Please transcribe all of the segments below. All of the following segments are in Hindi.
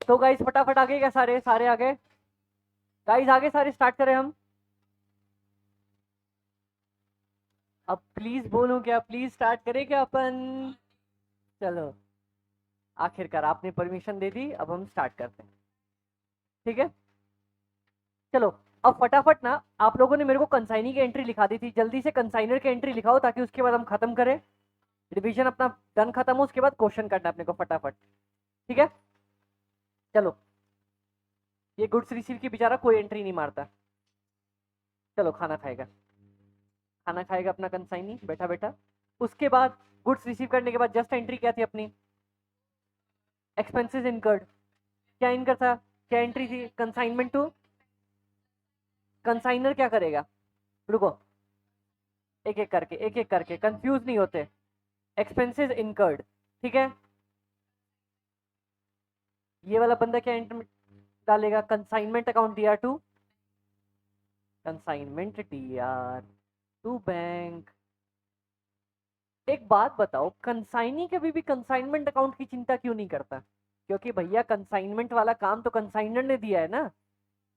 तो गाइस फटाफट आगे, क्या सारे सारे आगे गाइस, आगे सारे, स्टार्ट करें हम। अब प्लीज बोलो, क्या प्लीज स्टार्ट करें क्या अपन? चलो, आखिरकार आपने परमिशन दे दी, अब हम स्टार्ट करते हैं। ठीक है, चलो। अब फटाफट ना, आप लोगों ने मेरे को कंसाइनी की एंट्री लिखा दी थी, जल्दी से कंसाइनर की एंट्री लिखाओ ताकि उसके बाद हम खत्म करें, रिवीजन अपना डन खत्म हो, उसके बाद क्वेश्चन करना है अपने को फटाफट। ठीक है, चलो। ये गुड्स रिसीव की बेचारा कोई एंट्री नहीं मारता। चलो, खाना खाएगा, खाना खाएगा अपना कंसाइनी बैठा बैठा। उसके बाद गुड्स रिसीव करने के बाद जस्ट एंट्री क्या थी अपनी? Expenses incurred. क्या इनकर था, क्या एंट्री थी? Consignment to. कंसाइनर क्या करेगा? रुको, एक एक करके कंफ्यूज नहीं होते। एक्सपेंसेस इनकर्ड, ठीक है। ये वाला बंदा क्या एंटर डालेगा? Consignment account D R to, consignment D R to bank. एक बात बताओ, कंसाइनी कभी भी कंसाइनमेंट अकाउंट की चिंता क्यों नहीं करता? क्योंकि भैया कंसाइनमेंट वाला काम तो कंसाइनर ने दिया है ना।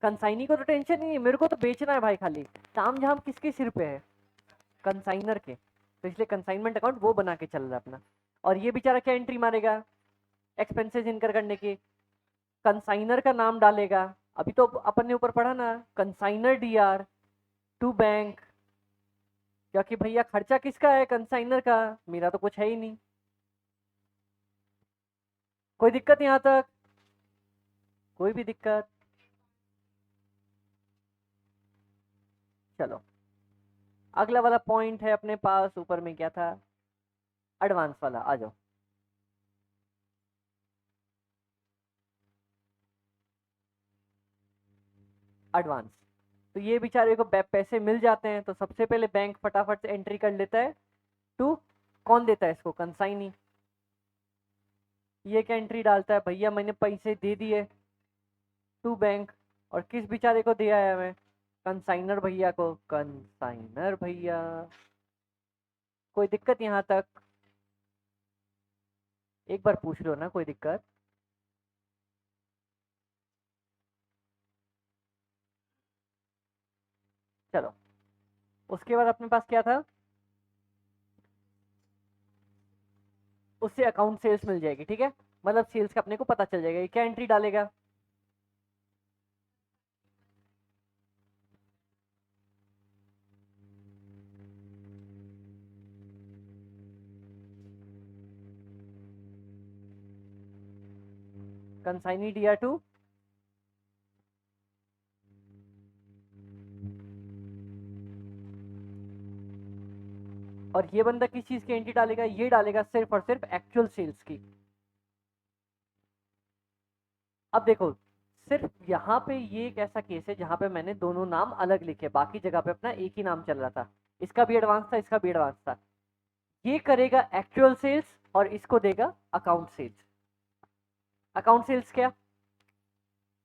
कंसाइनी को तो टेंशन नहीं है, मेरे को तो बेचना है भाई, खाली ताम झाम किसके सिर पे है? कंसाइनर के। तो इसलिए कंसाइनमेंट अकाउंट वो बना के चल रहा है अपना। और ये बेचारा क्या एंट्री मारेगा एक्सपेंसेस इनकर करने की? कंसाइनर का नाम डालेगा। अभी तो अपन ने ऊपर पढ़ा ना, कंसाइनर डीआर टू बैंक। क्योंकि भैया खर्चा किसका है? कंसाइनर का। मेरा तो कुछ है ही नहीं। कोई दिक्कत यहाँ तक? कोई भी दिक्कत? चलो, अगला वाला पॉइंट है अपने पास, ऊपर में क्या था? एडवांस वाला, आ जाओ। एडवांस। तो ये बेचारे को पैसे मिल जाते हैं, तो सबसे पहले बैंक फटाफट से एंट्री कर लेता है टू। कौन देता है इसको? कंसाइनी। ये क्या एंट्री डालता है? भैया मैंने पैसे दे दिए टू बैंक। और किस बेचारे को दिया है मैं? कंसाइनर भैया को। कंसाइनर भैया। कोई दिक्कत यहाँ तक? एक बार पूछ लो ना, कोई दिक्कत? चलो, उसके बाद अपने पास क्या था? उससे अकाउंट सेल्स मिल जाएगी, ठीक है। मतलब सेल्स का अपने को पता चल जाएगा। ये क्या एंट्री डालेगा? Consignee D R to. और ये बंदा किस चीज की एंट्री डालेगा? ये डालेगा सिर्फ और सिर्फ एक्चुअल सेल्स की। अब देखो, सिर्फ यहाँ पे ये एक ऐसा केस है जहां पे मैंने दोनों नाम अलग लिखे, बाकी जगह पे अपना एक ही नाम चल रहा था। इसका भी एडवांस था, इसका भी एडवांस था। ये करेगा एक्चुअल सेल्स और इसको देगा अकाउंट सेल्स। अकाउंट सेल्स क्या?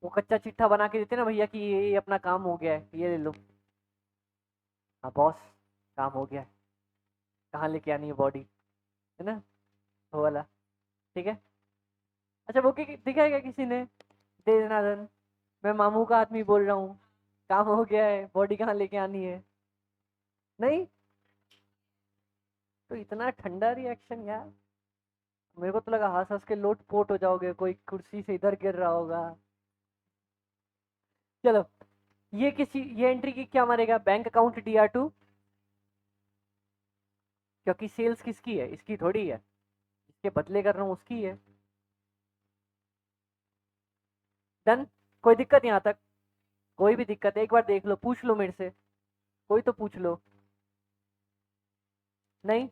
वो कच्चा चिट्ठा बना के देते ना भैया कि ये अपना काम हो गया है, ये ले लो। हाँ बॉस, काम हो गया है, कहाँ लेके आनी है बॉडी, है ना? वो वाला। ठीक है। अच्छा, वो दिखाएगा किसी ने? दे देना धन। मैं मामू का आदमी बोल रहा हूँ, काम हो गया है, बॉडी कहाँ लेके आनी है? नहीं। तो इतना ठंडा रिएक्शन यार, मेरे को तो लगा हंस हंस के लोट पोट हो जाओगे, कोई कुर्सी से इधर गिर रहा होगा। चलो, ये एंट्री की क्या मारेगा? Bank account D R to. क्योंकि सेल्स किसकी है? इसकी थोड़ी है, इसके बदले कर रहा हूँ, उसकी है। डन। कोई दिक्कत यहाँ तक? कोई भी दिक्कत है? एक बार देख लो, पूछ लो मेरे से, कोई तो पूछ लो। नहीं।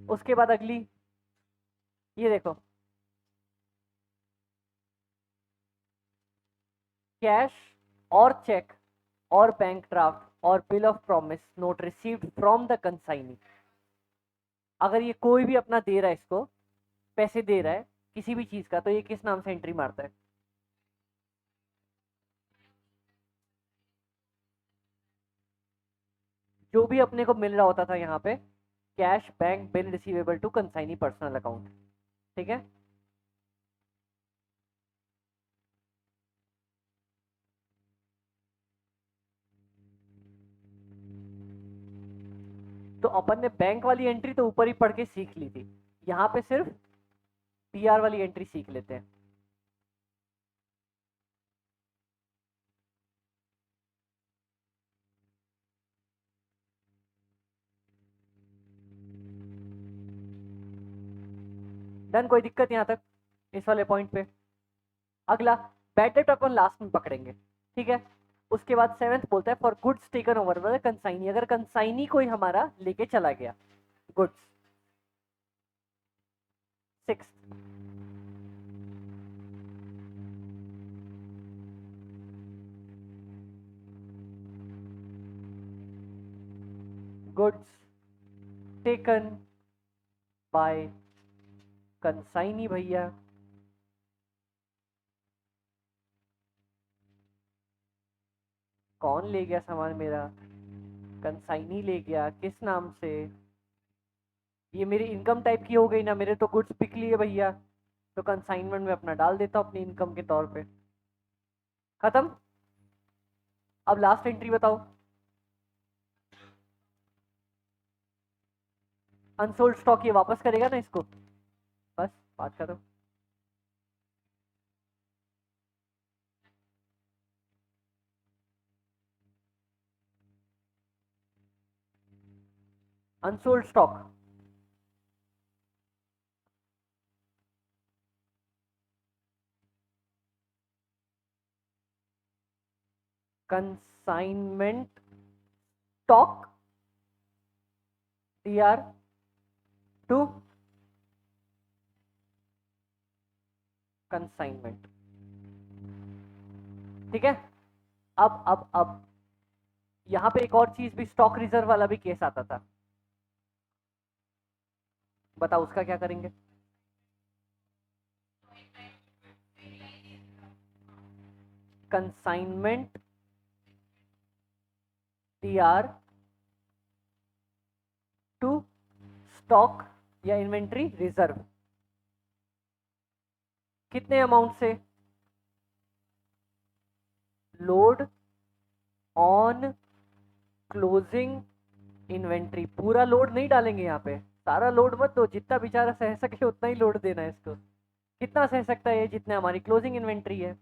उसके बाद अगली, ये देखो, कैश और चेक और बैंक ड्राफ्ट और bill of promise note received from the consignee. अगर ये कोई भी अपना दे रहा है, इसको पैसे दे रहा है किसी भी चीज का, तो ये किस नाम से एंट्री मारता है? जो भी अपने को मिल रहा होता था यहाँ पे, cash bank bill receivable to consignee personal account. ठीक है, तो अपन ने बैंक वाली एंट्री तो ऊपर ही पढ़ के सीख ली थी, यहाँ पे सिर्फ पीआर वाली एंट्री सीख लेते हैं। डन, कोई दिक्कत यहाँ तक इस वाले पॉइंट पे। अगला बैड डेट अपन लास्ट में पकड़ेंगे, ठीक है। उसके बाद 7th बोलता है for goods taken over by consignee, अगर कंसाइनी कोई हमारा लेके चला गया goods. 6th goods taken by consignee भैया, कौन ले गया सामान मेरा? कंसाइनी ले गया, किस नाम से? ये मेरी इनकम टाइप की हो गई ना, मेरे तो गुड्स बिक लिए भैया, तो कंसाइनमेंट में अपना डाल देता हूँ अपनी इनकम के तौर पे। खत्म। अब लास्ट एंट्री बताओ। अनसोल्ड स्टॉक ये वापस करेगा ना इसको, बस बात करो। Unsold stock consignment stock DR2 consignment. ठीक है, अब यहां पे एक और चीज भी, स्टॉक रिजर्व वाला भी केस आता था, बताओ उसका क्या करेंगे? कंसाइनमेंट DR2 स्टॉक या इन्वेंट्री रिजर्व, कितने अमाउंट से? Load on closing inventory. पूरा लोड नहीं डालेंगे यहाँ पे, सारा लोड मत दो, जितना बेचारा सह सके उतना ही लोड देना है इसको। कितना सह सकता है ये? जितने हमारी क्लोजिंग इन्वेंट्री है।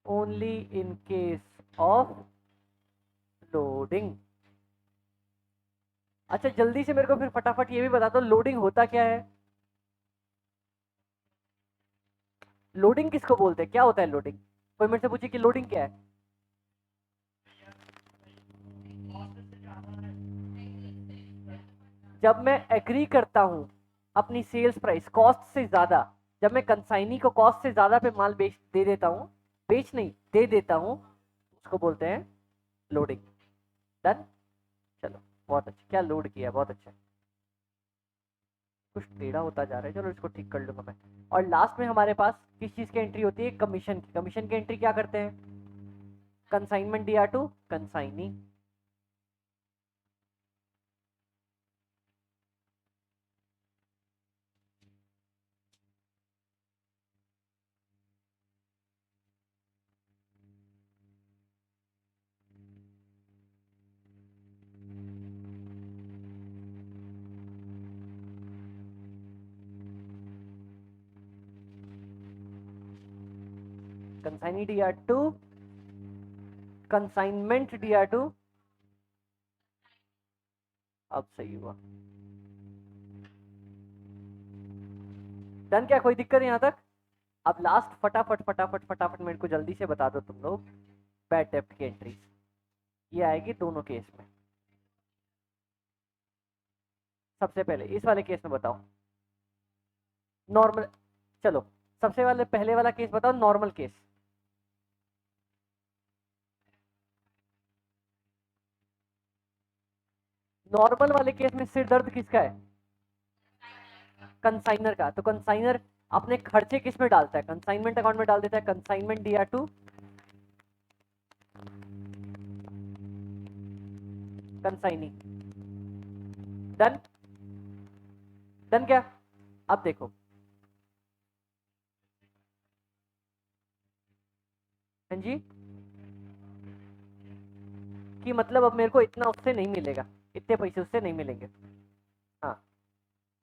Only in case of loading. अच्छा जल्दी से मेरे को फिर फटाफट ये भी बता दो, लोडिंग होता क्या है? लोडिंग किसको बोलते हैं, क्या होता है लोडिंग? कोई मेरे से पूछे कि लोडिंग क्या है? जब मैं एग्री करता हूं अपनी सेल्स प्राइस कॉस्ट से ज्यादा, जब मैं कंसाइनी को कॉस्ट से ज्यादा पे माल बेच दे देता हूं, बेच नहीं दे देता हूं, उसको बोलते हैं लोडिंग। डन, चलो बहुत अच्छा, क्या लोड किया, बहुत अच्छा। कुछ टेढ़ा होता जा रहा है, चलो इसको ठीक कर लूंगा मैं। और लास्ट में हमारे पास किस चीज की एंट्री होती है? कमीशन की। कमीशन की एंट्री क्या करते हैं? Consignment DR2 consignee. Consignee DR2 consignment DR2। अब सही हुआ। डन, क्या कोई दिक्कत है यहाँ तक? अब लास्ट फटाफट फटाफट फटाफट मेरे को जल्दी से बता दो तुम लोग, बैड डेप्ट की एंट्रीज ये आएगी दोनों केस में। सबसे पहले इस वाले केस में बताओ नॉर्मल। चलो सबसे वाले पहले वाला केस बताओ, नॉर्मल केस। नॉर्मल वाले केस में सिर दर्द किसका है? कंसाइनर का। तो कंसाइनर अपने खर्चे किस में डालता है? कंसाइनमेंट अकाउंट में डाल देता है, consignment DR2 consignee. Done, done क्या? अब देखो, हाँ जी, कि मतलब अब मेरे को इतना उससे नहीं मिलेगा, इतने पैसे उससे नहीं मिलेंगे। हाँ,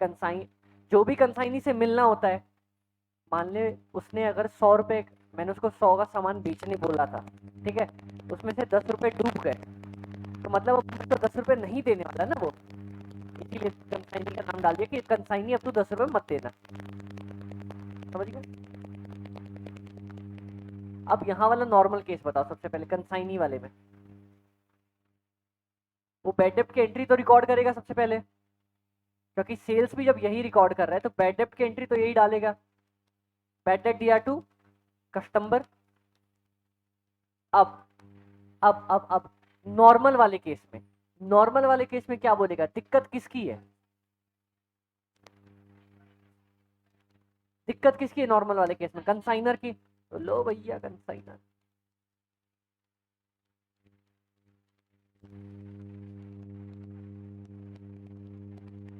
कंसाइन, जो भी कंसाइनी से मिलना होता है, मान ले उसने अगर 100 रुपये, मैंने उसको 100 का सामान बेचने बोला था, ठीक है, उसमें से 10 रुपये डूब गए, तो मतलब अब मुझे तो 10 रुपये नहीं देने वाला ना वो, इसीलिए कंसाइनी का नाम डाल दिया कि कंसाइनी अब तू 10 रुपये मत देना। समझ गए? अब यहाँ वाला नॉर्मल केस बताओ सबसे पहले, कंसाइनी वाले में वो बैड डेप्ट की एंट्री तो रिकॉर्ड करेगा सबसे पहले, क्योंकि सेल्स भी जब यही रिकॉर्ड कर रहा है तो बैड डेप्ट की एंट्री तो यही डालेगा, बैड डेट दिया टू कस्टमर। अब अब नॉर्मल वाले केस में, नॉर्मल वाले केस में क्या बोलेगा, दिक्कत किसकी है, दिक्कत किसकी है नॉर्मल वाले केस में, कंसाइनर की, तो लो भैया कंसाइनर।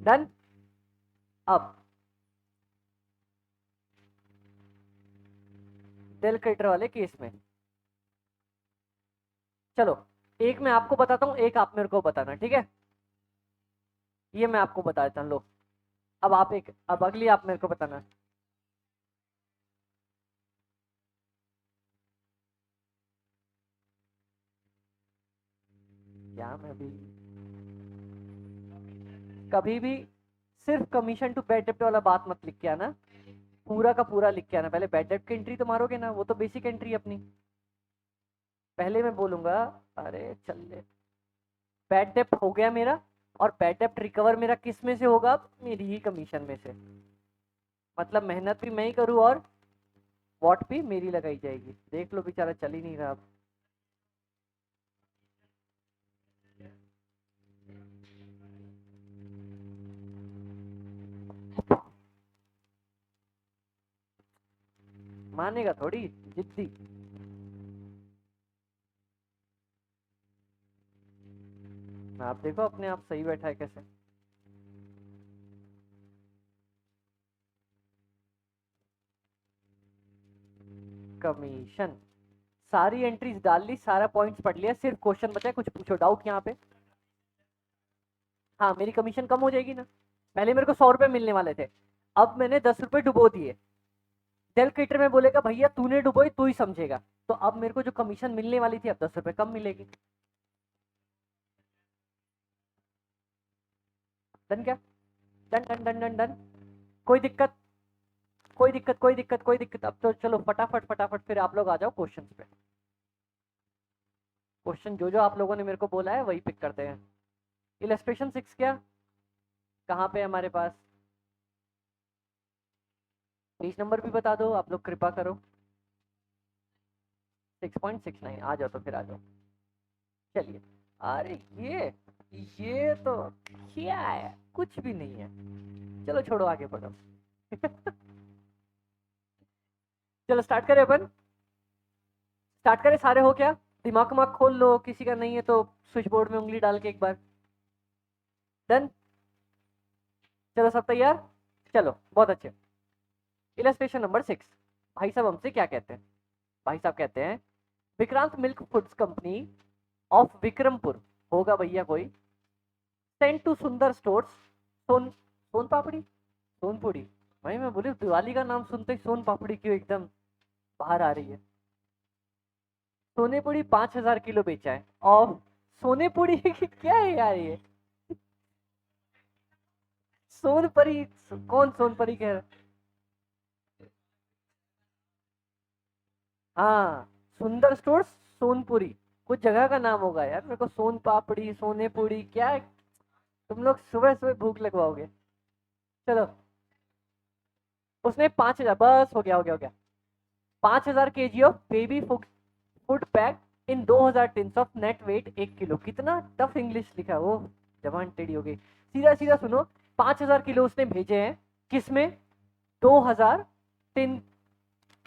डन। अब डेल क्रेडिटर वाले केस में, चलो एक मैं आपको बताता हूँ, एक आप मेरे को बताना, ठीक है, ये मैं आपको बता देता हूँ, लो अब आप एक, अब अगली आप मेरे को बताना। क्या मैं भी कभी भी सिर्फ कमीशन टू बैड डेप्ट वाला बात मत लिख के आना, पूरा का पूरा लिख के आना, पहले बैड डेप्ट की एंट्री तो मारोगे ना, वो तो बेसिक एंट्री है अपनी, पहले मैं बोलूंगा, अरे चल ले, बैड डेप्ट हो गया मेरा, और बैड डेप्ट रिकवर मेरा किस में से होगा, मेरी ही कमीशन में से, मतलब मेहनत भी मैं ही करूँ और वॉट भी मेरी लगाई जाएगी। देख लो बेचारा चल ही नहीं रहा अब। मानेगा थोड़ी, जिद्दी। आप देखो अपने आप सही बैठा है कैसे। कमीशन, सारी एंट्रीज डाल ली, सारा पॉइंट्स पढ़ लिया, सिर्फ क्वेश्चन बचा है, कुछ पूछो डाउट यहाँ पे। हाँ, मेरी कमीशन कम हो जाएगी ना, पहले मेरे को 100 रुपये मिलने वाले थे, अब मैंने 10 रुपये डुबो दिए, डेल क्रिएटर में बोलेगा भैया तूने डुबोई तू ही समझेगा, तो अब मेरे को जो कमीशन मिलने वाली थी अब 10 रुपये कम मिलेगी। डन क्या? Done done done done done. कोई दिक्कत, कोई दिक्कत, कोई दिक्कत, कोई दिक्कत। अब तो चलो फटाफट फटाफट फिर आप लोग आ जाओ क्वेश्चन पे, क्वेश्चन जो जो आप लोगों ने मेरे को बोला है वही पिक करते हैं। इलस्ट्रेशन 6 क्या, कहाँ पे हमारे पास, पेज नंबर भी बता दो आप लोग कृपा करो। 6.69, आ जाओ तो फिर आ जाओ। चलिए, अरे ये तो क्या है, कुछ भी नहीं है, चलो छोड़ो आगे बढ़ो। चलो स्टार्ट करें अपन, स्टार्ट करें, सारे हो क्या, दिमाग दिमाग खोल लो, किसी का नहीं है तो स्विच बोर्ड में उंगली डाल के एक बार। डन, चलो सब तैयार, चलो बहुत अच्छे। इलस्ट्रेशन नंबर 6, भाई साहब हमसे क्या कहते हैं, भाई साहब कहते हैं Vikrant milk foods company of Vikrampur, होगा भैया कोई, सेंट टू सुंदर स्टोर्स, सोन सोन पापड़ी, सोनपुड़ी, भाई मैं बोली दिवाली का नाम सुनते ही सोन पापड़ी क्यों एकदम बाहर आ रही है। सोनेपुड़ी 5,000 किलो बेचा है, और सोनेपुड़ी क्या है यार ये, सोनपरी, कौन सोनपरी कह रहा है? हाँ, सुंदर स्टोर्स सोनपुरी, कुछ जगह का नाम होगा यार, मेरे को सोन पापड़ी सोनेपुरी क्या है? तुम लोग सुबह सुबह भूख लगवाओगे। चलो, उसने 5,000, बस हो गया हो गया हो गया, 5,000 kg of baby food pack in 2,000 tins of net weight 1 kilo, कितना टफ इंग्लिश लिखा है वो, जबान टेढ़ी हो गई। सीधा सीधा सुनो, 5,000 किलो उसने भेजे हैं, किसमें, 2,000 टिन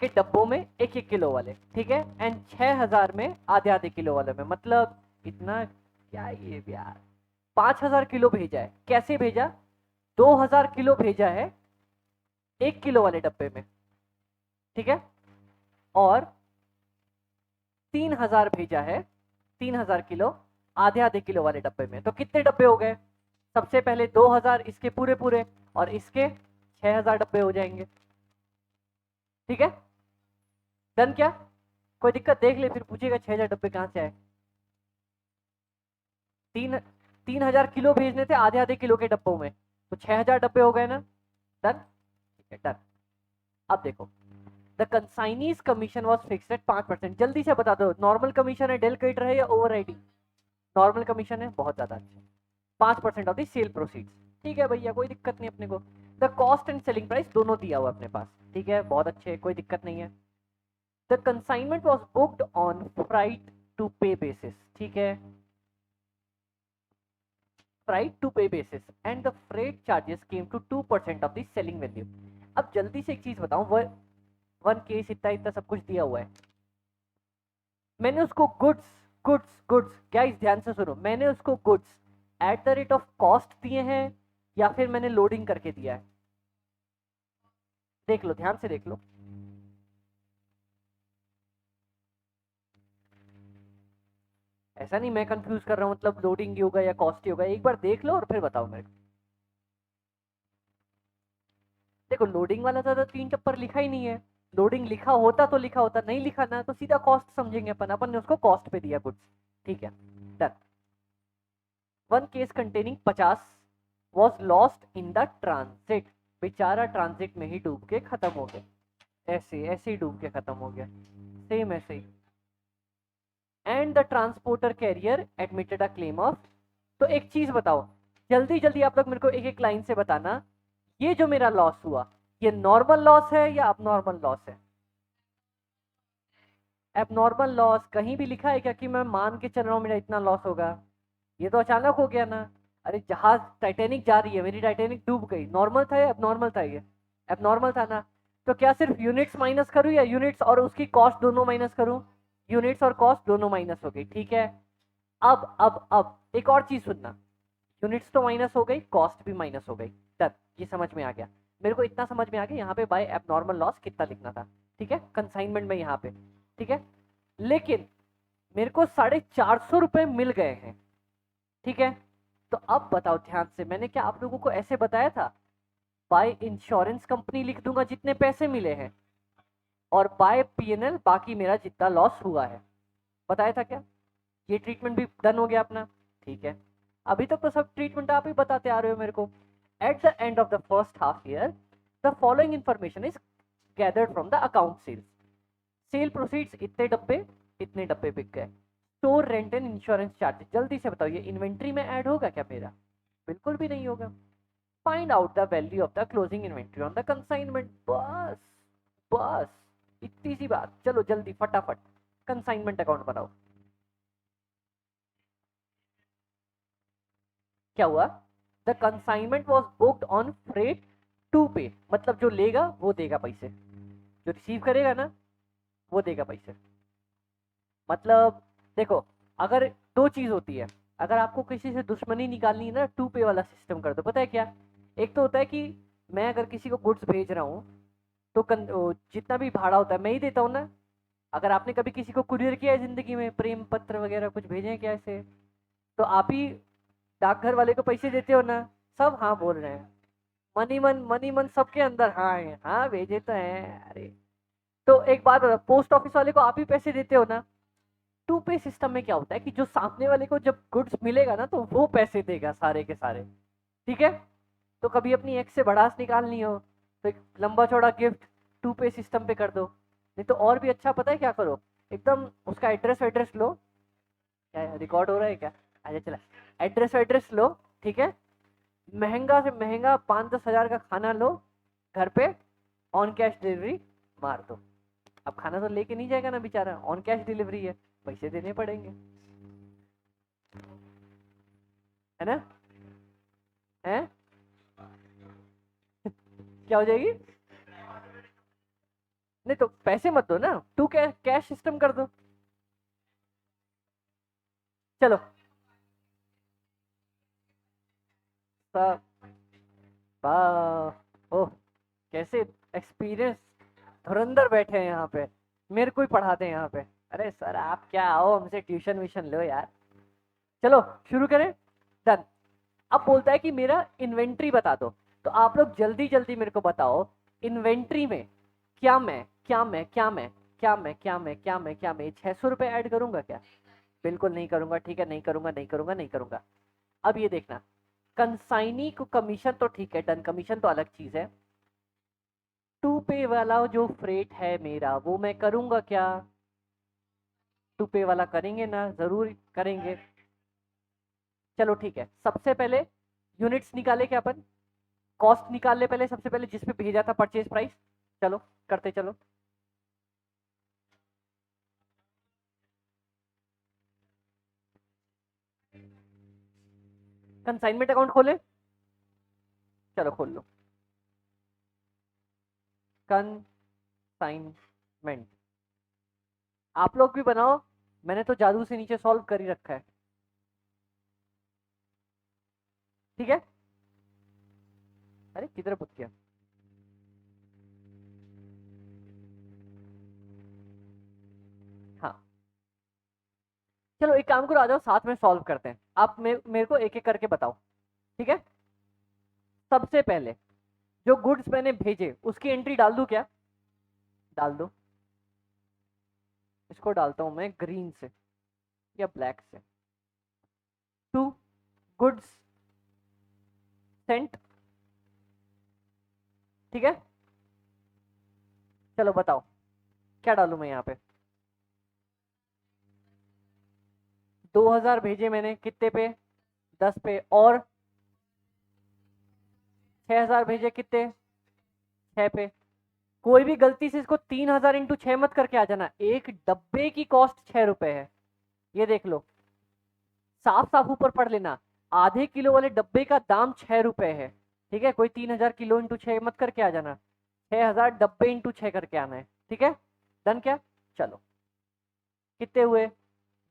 के डब्बों में 1-1 किलो वाले, ठीक है, एंड 6,000 में आधे आधे किलो वाले में, मतलब इतना क्या ये यार, 5,000 किलो भेजा है, कैसे भेजा? 2,000 किलो भेजा है 1 किलो वाले डब्बे में, ठीक है, और 3,000 भेजा है, 3,000 किलो आधे आधे किलो वाले डब्बे में। तो कितने डब्बे हो गए? सबसे पहले 2,000 इसके पूरे पूरे, और इसके 6,000 डब्बे हो जाएंगे, ठीक है। डन क्या? कोई दिक्कत? देख ले फिर पूछेगा 6,000 डब्बे कहां से आए। 3,000 किलो भेजने थे आधे आधे किलो के डब्बों में, तो 6,000 डब्बे हो गए ना। डन, ठीक है, डन। अब देखो, the consignee's commission was fixed at 5%। जल्दी से बता दो, नॉर्मल कमीशन है, डेल क्रेडिटर है या ओवर राइडिंग? नॉर्मल कमीशन है, बहुत ज्यादा अच्छा। 5% ऑफ द सेल प्रोसीड्स, ठीक है भैया, कोई दिक्कत नहीं अपने को। The cost and selling price दोनों दिया हुआ अपने पास, ठीक है, बहुत अच्छे, कोई दिक्कत नहीं है। The consignment was booked on freight to pay basis, ठीक है, freight to pay basis, and the freight charges came to 2% of the selling value. अब जल्दी से एक चीज बताऊं, वन केस इतना इतना सब कुछ दिया हुआ है, मैंने उसको गुड्स गुड्स गुड्स, गाइस ध्यान से सुनो, मैंने उसको goods at the rate of cost दिए हैं या फिर मैंने लोडिंग करके दिया है? देख लो, ध्यान से देख लो। ऐसा नहीं मैं कंफ्यूज कर रहा हूं, मतलब लोडिंग ही होगा या कॉस्ट ही होगा, एक बार देख लो और फिर बताओ मेरे को। देखो, लोडिंग वाला तो 3 टप्पर लिखा ही नहीं है, लोडिंग लिखा होता तो लिखा होता, नहीं लिखा ना तो सीधा कॉस्ट समझेंगे अपन, अपन ने उसको कॉस्ट पे दिया गुड्स, ठीक है, done. One case containing 50 was lost in the transit, बेचारा ट्रांजिट में ही डूब के खत्म हो गया, ऐसे ऐसे ही डूब के खत्म हो गया, सेम ऐसे ही। And the transporter carrier admitted a claim of. तो एक चीज बताओ, जल्दी जल्दी आप लोग मेरे को एक एक लाइन से बताना, ये जो मेरा लॉस हुआ, ये नॉर्मल लॉस है या अबनॉर्मल लॉस है? एबनॉर्मल लॉस कहीं भी लिखा है क्या कि मैं मान के चल रहा हूँ मेरा इतना लॉस होगा? ये तो अचानक हो गया ना। अरे जहाज टाइटैनिक जा रही है, मेरी टाइटैनिक डूब गई, नॉर्मल था या एबनॉर्मल था? ये एबनॉर्मल था ना। तो क्या सिर्फ यूनिट्स माइनस करूँ या यूनिट्स और उसकी कॉस्ट दोनों माइनस करूँ? यूनिट्स और कॉस्ट दोनों माइनस हो गई, ठीक है। अब एक और चीज सुनना, यूनिट्स तो माइनस हो गई, कॉस्ट भी माइनस हो गई, तब ये समझ में आ गया मेरे को, इतना समझ में आ गया यहाँ पे बाय एबनॉर्मल लॉस कितना लिखना था, ठीक है, कंसाइनमेंट में यहाँ पे, ठीक है। लेकिन मेरे को 450 रुपए मिल गए हैं, ठीक है। तो अब बताओ ध्यान से, मैंने क्या आप लोगों को ऐसे बताया था, बाय इंश्योरेंस कंपनी लिख दूंगा जितने पैसे मिले हैं, और बाय पीएनएल बाकी मेरा जितना लॉस हुआ है, बताया था क्या? ये ट्रीटमेंट भी डन हो गया अपना, ठीक है। अभी तक तो सब ट्रीटमेंट आप ही बताते आ रहे हो मेरे को। At the end of the first half year the following information is gathered from the account sales. Sale proceeds इतने डब्बे बिक गए। Store rent and insurance charges, जल्दी से बताओ ये इन्वेंट्री में ऐड होगा क्या मेरा? बिल्कुल भी नहीं होगा। Find out the value of the closing inventory on the consignment, बस बस इतनी सी बात। चलो जल्दी फटाफट कंसाइनमेंट अकाउंट बनाओ। क्या हुआ? The consignment was booked on freight to pay, मतलब जो लेगा वो देगा पैसे, जो रिसीव करेगा ना वो देगा पैसे। मतलब देखो, अगर दो चीज होती है, अगर आपको किसी से दुश्मनी निकालनी है ना, टू पे वाला सिस्टम कर दो। पता है क्या? एक तो होता है कि मैं अगर किसी को गुड्स भेज रहा हूँ तो जितना भी भाड़ा होता है मैं ही देता हूँ ना। अगर आपने कभी किसी को कुरियर किया है जिंदगी में, प्रेम पत्र वगैरह कुछ भेजे हैं क्या ऐसे? तो आप ही डाकघर वाले को पैसे देते हो ना। सब हाँ बोल रहे हैं, मनी मन सबके अंदर हाँ है, हाँ भेजे तो हैं, अरे। तो एक बात बताओ, पोस्ट ऑफिस वाले को आप ही पैसे देते हो ना। टू पे सिस्टम में क्या होता है कि जो सामने वाले को जब गुड्स मिलेगा ना तो वो पैसे देगा सारे के सारे, ठीक है। तो कभी अपनी एक्स से भड़ास निकालनी हो तो एक लंबा चौड़ा गिफ्ट टू पे सिस्टम पे कर दो। नहीं तो और भी अच्छा, पता है क्या करो, एकदम उसका एड्रेस एड्रेस लो। क्या रिकॉर्ड हो रहा है क्या? अच्छा चला, एड्रेस एड्रेस लो, ठीक है। महंगा से महंगा 5-10 हज़ार का खाना लो, घर पे ऑन कैश डिलीवरी मार दो। अब खाना तो लेके नहीं जाएगा ना बेचारा, ऑन कैश डिलीवरी है, पैसे देने पड़ेंगे, है ना? है क्या हो जाएगी? नहीं तो पैसे मत दो ना, टू कैश कैश सिस्टम कर दो। चलो सब ओह, कैसे एक्सपीरियंस धुरंधर बैठे हैं यहाँ पे, मेरे को ही पढ़ाते हैं यहाँ पे। अरे सर आप क्या आओ हमसे ट्यूशन व्यूशन लो यार। चलो शुरू करें। डन। अब बोलता है कि मेरा इन्वेंट्री बता दो। तो आप लोग जल्दी जल्दी मेरे को बताओ, इन्वेंट्री में क्या मैं 600 रुपए ऐड करूंगा क्या? बिल्कुल नहीं करूंगा। ठीक है, नहीं करूंगा नहीं करूंगा नहीं करूंगा। अब ये देखना, कंसाइनी को कमीशन तो ठीक है, डन, कमीशन तो अलग चीज है। टू पे वाला जो फ्रेट है मेरा, वो मैं करूंगा क्या? टू पे वाला करेंगे ना, जरूर करेंगे। चलो ठीक है, सबसे पहले यूनिट्स निकाले क्या अपन? कॉस्ट निकाल ले पहले, सबसे पहले जिस पे भेजा था परचेज प्राइस। चलो करते चलो। कंसाइनमेंट अकाउंट खोले, चलो खोल लो। कंसाइनमेंट आप लोग भी बनाओ, मैंने तो जादू से नीचे सॉल्व कर ही रखा है। ठीक है, अरे किधर पुट गया? हाँ, चलो एक काम करो, आ जाओ साथ में सॉल्व करते हैं। आप मेरे को एक एक करके बताओ। ठीक है, सबसे पहले जो गुड्स मैंने भेजे उसकी एंट्री डाल दूं क्या? डाल दो। इसको डालता हूं मैं ग्रीन से या ब्लैक से। To goods sent. ठीक है, चलो बताओ क्या डालूं मैं यहाँ पे? 2000 भेजे मैंने, कितने पे? 10 पे। और 6000 भेजे कितने? 6 पे। कोई भी गलती से इसको 3000 इंटू 6 मत करके आ जाना, एक डब्बे की कॉस्ट 6 रुपए है, ये देख लो। साफ साफ ऊपर पढ़ लेना, आधे किलो वाले डब्बे का दाम 6 रुपए है। ठीक है, कोई 3000 किलो इंटू 6 मत करके आ जाना, 6000 डब्बे इंटू 6 करके आना है। ठीक है, डन क्या? चलो कितने हुए?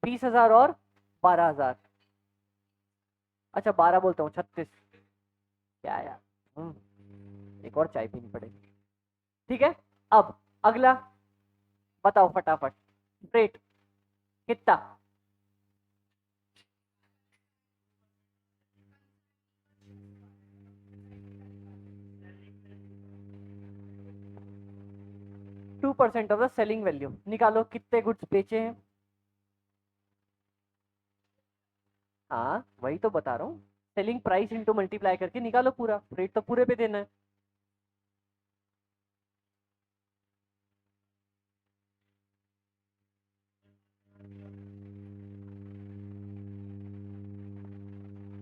20,000 और 12,000। अच्छा 12 बोलता हूँ, 36। क्या यार, एक और चाय पीनी पड़ेगी। ठीक है, अब अगला बताओ फटाफट। रेट कितना? 2% ऑफ द सेलिंग वैल्यू निकालो, कितने गुड्स बेचे हैं? हाँ वही तो बता रहा हूँ, सेलिंग प्राइस इंटू मल्टीप्लाई करके निकालो, पूरा रेट तो पूरे पे देना है।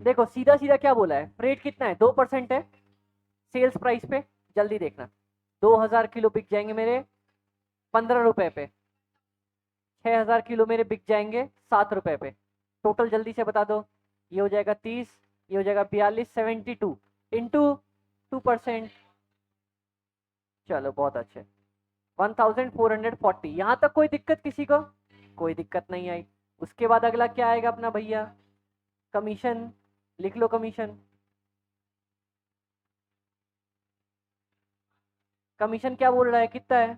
देखो सीधा सीधा क्या बोला है, रेट कितना है? 2% है सेल्स प्राइस पे। जल्दी देखना, 2000 किलो बिक जाएंगे मेरे 15 रुपए पे, 6000 किलो मेरे बिक जाएंगे 7 रुपए पे। टोटल जल्दी से बता दो। ये हो जाएगा 30, ये हो जाएगा 42, 72 इंटू 2%। चलो बहुत अच्छे, 1440। यहाँ तक कोई दिक्कत किसी को? कोई दिक्कत नहीं आई। उसके बाद अगला क्या आएगा अपना भैया? कमीशन। लिख लो कमीशन। कमीशन क्या बोल रहा है, कितना है?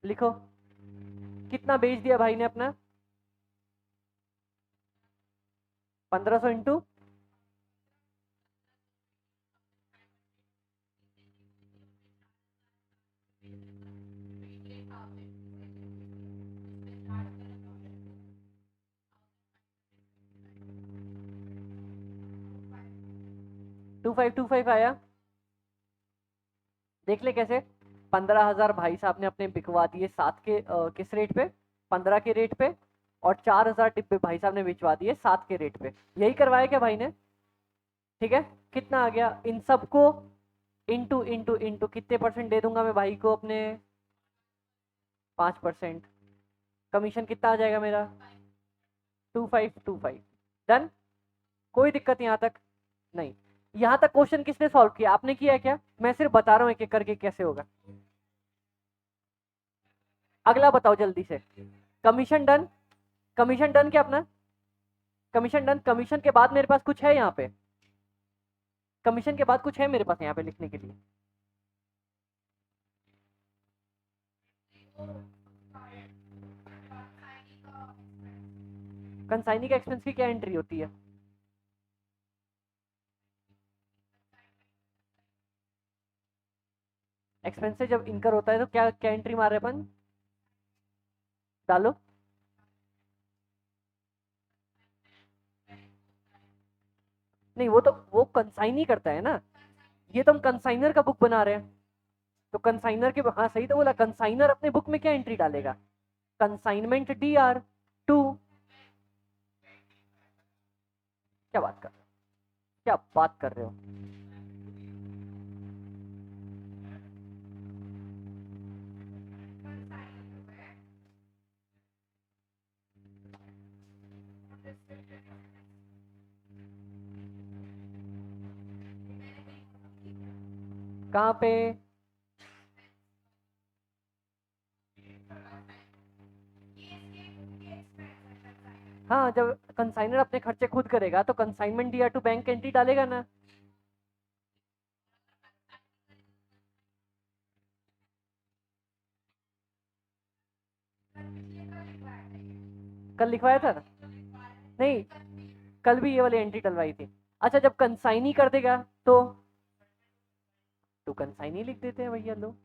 लिखो, कितना बेच दिया भाई ने अपना? 1500 इंटू 2525 आया। देख ले कैसे, 15,000 भाई साहब ने अपने बिकवा दिए 7 के किस रेट पे? 15 के रेट पे। और 4,000 डिब्बे भाई साहब ने बिचवा दिए 7 के रेट पे। यही करवाया क्या भाई ने? ठीक है, कितना आ गया इन सबको? इंटू इंटू इंटू कितने परसेंट दे दूंगा मैं भाई को अपने? 5%। कमीशन कितना आ जाएगा मेरा? 2525। डन, कोई दिक्कत यहाँ तक नहीं। यहाँ तक क्वेश्चन किसने सॉल्व किया, आपने किया है क्या? मैं सिर्फ बता रहा हूँ एक एक करके कैसे होगा। अगला बताओ जल्दी से। Commission done? कमीशन डन क्या अपना? Commission done. कमीशन के बाद मेरे पास कुछ है यहाँ पे, कमीशन के बाद कुछ है मेरे पास यहाँ पे लिखने के लिए। कंसाइनी का एक्सपेंस की क्या एंट्री होती है? एक्सपेंस से जब इनकर होता है तो क्या क्या एंट्री मार रहे अपन? डालो। नहीं, वो कंसाइनी करता है ना, ये तो हम कंसाइनर का बुक बना रहे हैं। तो कंसाइनर के, हाँ सही तो बोला, कंसाइनर अपने बुक में क्या एंट्री डालेगा? Consignment DR 2। क्या बात कर रहे हो, क्या बात कर रहे हो? कहाँ पे? हाँ, जब कंसाइनर अपने खर्चे खुद करेगा तो कंसाइनमेंट DR 2 बैंक एंट्री डालेगा ना। कल लिखवाया था ना? नहीं, कल भी ये वाली एंट्री डलवाई थी। अच्छा, जब कंसाइनी कर देगा तो कंसाइनी लिख देते हैं भैया लोग।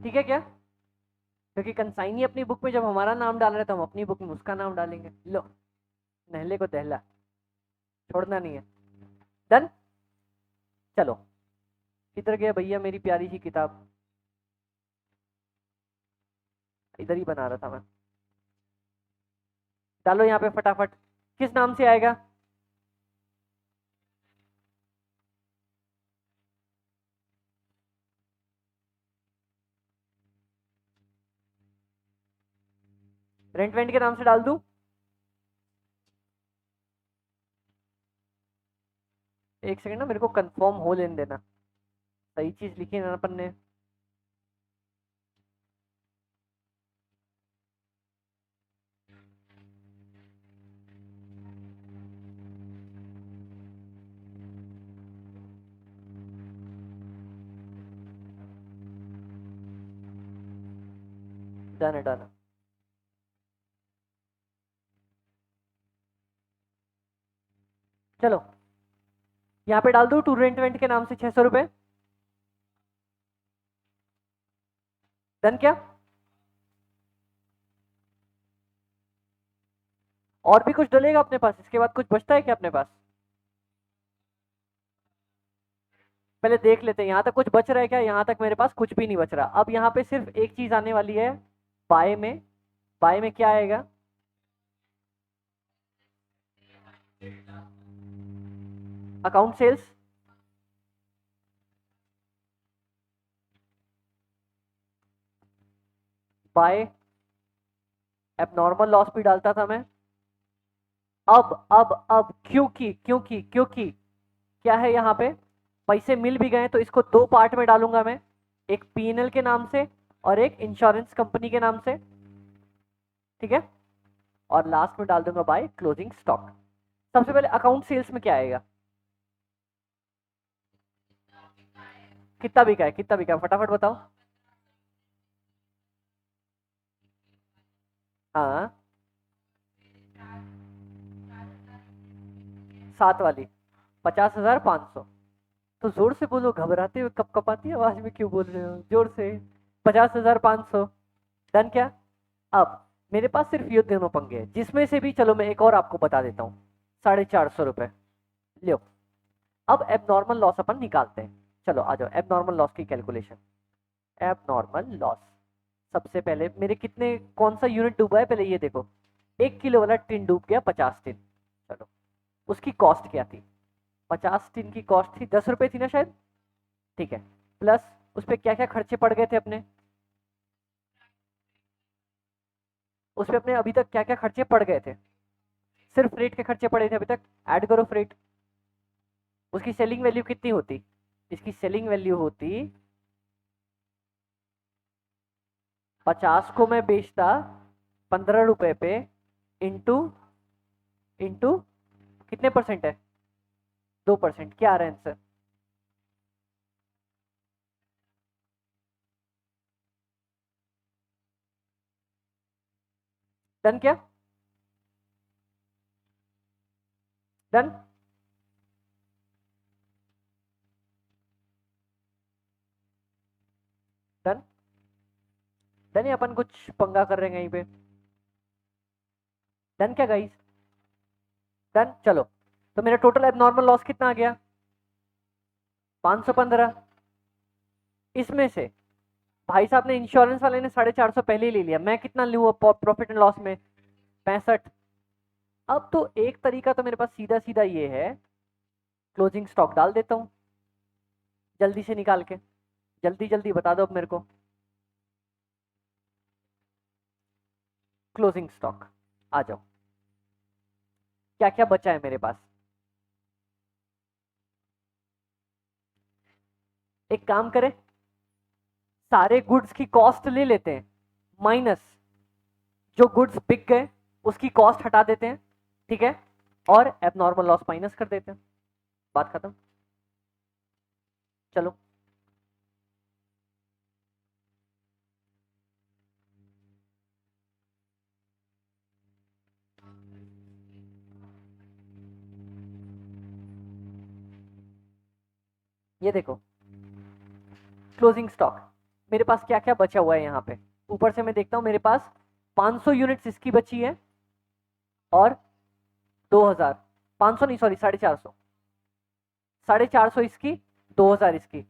ठीक है क्या? क्योंकि कंसाइनी अपनी बुक में जब हमारा नाम डाल रहे हैं तो हम अपनी बुक में उसका नाम डालेंगे। लो, नहले को दहला, छोड़ना नहीं है। डन। चलो, किधर गया भैया मेरी प्यारी सी किताब? इधर ही बना रहा था मैं। डालो यहाँ पे फटाफट, किस नाम से आएगा? रेंट वेंट के नाम से डाल दूं? एक सेकंड ना, मेरे को कंफर्म हो लेने देना, सही चीज लिखी है ना अपन ने। डन है, डन है। चलो, यहाँ पे डाल दूं टू रेंट वेंट के नाम से 600 रुपए। डन क्या? और भी कुछ डलेगा अपने पास? इसके बाद कुछ बचता है क्या अपने पास? पहले देख लेते हैं यहाँ तक कुछ बच रहा है क्या। यहाँ तक मेरे पास कुछ भी नहीं बच रहा। अब यहाँ पे सिर्फ एक चीज आने वाली है, बाय में। बाय में क्या आएगा? Account sales. By abnormal loss भी डालता था मैं। अब क्योंकि क्या है यहाँ पे, पैसे मिल भी गए तो इसको दो पार्ट में डालूंगा मैं, एक P&L के नाम से और एक इंश्योरेंस कंपनी के नाम से। ठीक है, और लास्ट में डाल दूंगा बाय क्लोजिंग स्टॉक। सबसे पहले अकाउंट सेल्स में क्या आएगा? कितना बिका है, कितना बिका है, फटाफट बताओ। हाँ, 7 वाली 50,500। तो जोर से बोलो, घबराते हुए कप कपाती आवाज में क्यों बोल रहे हो, जोर से। 50,500। डन क्या? अब मेरे पास सिर्फ ये दोनों पंगे हैं, जिसमें से भी चलो मैं एक और आपको बता देता हूँ। 450 रुपए लो। अब एबनॉर्मल लॉस अपन निकालते हैं। चलो आ जाओ, एबनॉर्मल लॉस की कैलकुलेशन। एबनॉर्मल लॉस, सबसे पहले मेरे कितने, कौन सा यूनिट डूबा है पहले ये देखो। 1 किलो वाला टिन डूब गया, 50 टिन। चलो, उसकी कॉस्ट क्या थी? 50 टिन की कॉस्ट थी 10 रुपए थी ना शायद। ठीक है, प्लस उस पर क्या क्या खर्चे पड़ गए थे अपने, उस पर अपने अभी तक क्या क्या खर्चे पड़ गए थे? सिर्फ फ्रेट के खर्चे पड़े थे अभी तक, ऐड करो फ्रेट। उसकी सेलिंग वैल्यू कितनी होती? इसकी सेलिंग वैल्यू होती 50 को मैं बेचता 15 रुपए पे, इंटू इंटू कितने परसेंट है? 2%। क्या आ रहा है आंसर? डन क्या? डन? डन? डन या अपन कुछ पंगा कर रहे हैं यहीं पे? डन क्या गाइस? डन। चलो, तो मेरा टोटल एबनॉर्मल लॉस कितना आ गया? 515। इसमें से भाई साहब ने, इंश्योरेंस वाले ने 450 पहले ही ले लिया, मैं कितना लूँ प्रॉफिट एंड लॉस में? 65। अब तो एक तरीका तो मेरे पास सीधा सीधा ये है, क्लोजिंग स्टॉक डाल देता हूँ जल्दी से निकाल के। जल्दी जल्दी बता दो अब मेरे को। क्लोजिंग स्टॉक आ जाओ, क्या क्या बचा है मेरे पास? एक काम करें, सारे गुड्स की कॉस्ट ले लेते हैं, माइनस जो गुड्स बिक गए उसकी कॉस्ट हटा देते हैं, ठीक है, और एबनॉर्मल लॉस माइनस कर देते हैं, बात खत्म। चलो, ये देखो क्लोजिंग स्टॉक मेरे पास क्या क्या बचा हुआ है यहाँ पे। ऊपर से मैं देखता हूँ, मेरे पास 500 यूनिट्स इसकी बची है, और 2000, 500 नहीं सॉरी 450, 450 इसकी, 2000 इसकी,